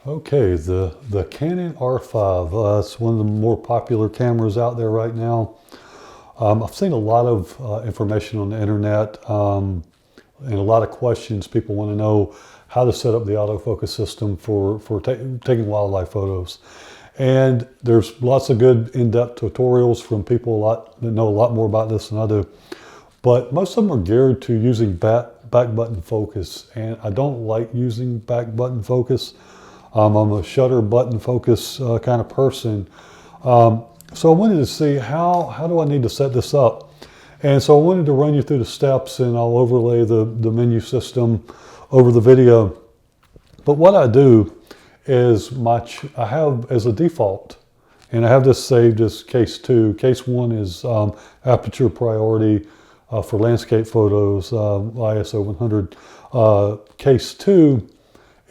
Okay, the Canon R5, it's one of the more popular cameras out there right now. I've seen a lot of information on the internet and a lot of questions. People want to know how to set up the autofocus system for taking wildlife photos. And there's lots of good in-depth tutorials from people that know a lot more about this than I do. But most of them are geared to using back button focus, and I don't like using back button focus. I'm a shutter button focus kind of person. So I wanted to see how do I need to set this up? And so I wanted to run you through the steps, and I'll overlay the menu system over the video. But what I do is I have as a default, and I have this saved as case 2. Case 1 is aperture priority for landscape photos, ISO 100. Case 2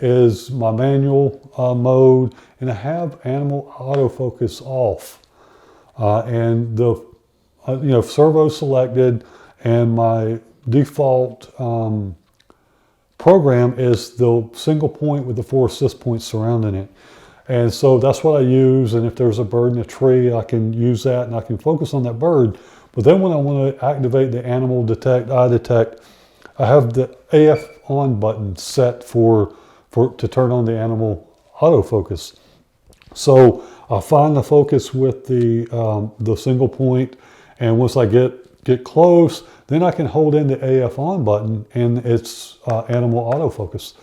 is my manual mode, and I have animal autofocus off, and the servo selected, and my default program is the single point with the 4 assist points surrounding it. And so that's what I use, and if there's a bird in a tree, I can use that and I can focus on that bird. But then when I want to activate the animal detect, eye detect, I have the AF on button set to turn on the animal autofocus. So I find the focus with the single point, and once I get close, then I can hold in the AF on button, and it's animal autofocus,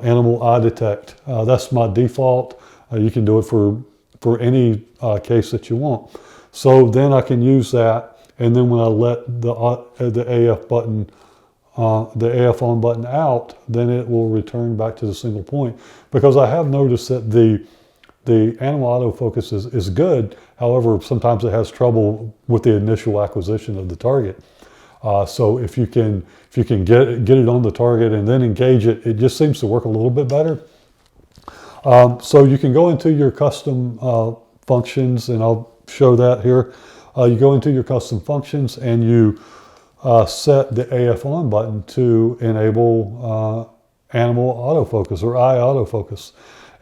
animal eye detect. That's my default. You can do it for any case that you want. So then I can use that, and then when I let the AF button, the AF on button out, then it will return back to the single point. Because I have noticed that the animal autofocus is good. However, sometimes it has trouble with the initial acquisition of the target. So if you can get it on the target and then engage it, it just seems to work a little bit better. So you can go into your custom functions, and I'll show that here. You go into your custom functions, and you set the AF on button to enable animal autofocus or eye autofocus.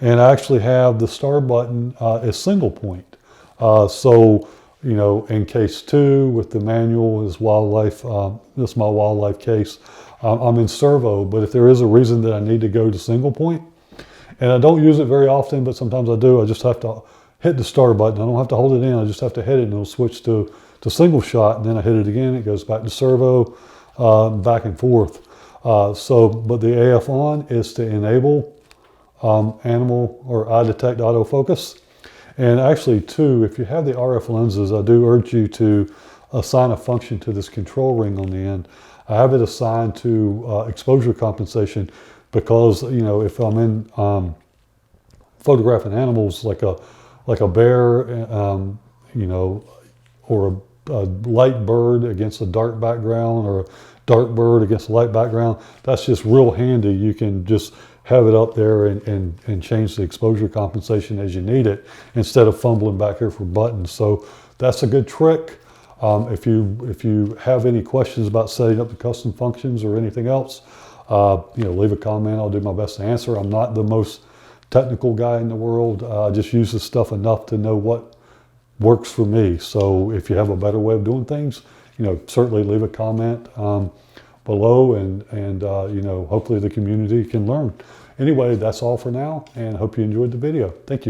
And I actually have the star button as single point. So, in case 2 with the manual is wildlife, this is my wildlife case. I'm in servo, but if there is a reason that I need to go to single point, and I don't use it very often, but sometimes I do, I just have to hit the star button. I don't have to hold it in, I just have to hit it, and it'll switch to single shot, and then I hit it again, it goes back to servo, back and forth. But the AF on is to enable animal or eye detect autofocus. And actually too, if you have the RF lenses, I do urge you to assign a function to this control ring on the end. I have it assigned to exposure compensation, because if I'm in photographing animals like a bear, or a light bird against a dark background, or a dark bird against a light background, that's just real handy. You can just have it up there and change the exposure compensation as you need it, instead of fumbling back here for buttons. So that's a good trick. If you have any questions about setting up the custom functions or anything else, leave a comment. I'll do my best to answer. I'm not the most technical guy in the world. I just use this stuff enough to know what works for me. So if you have a better way of doing things, certainly leave a comment below, and hopefully the community can learn. Anyway, that's all for now, and hope you enjoyed the video. Thank you.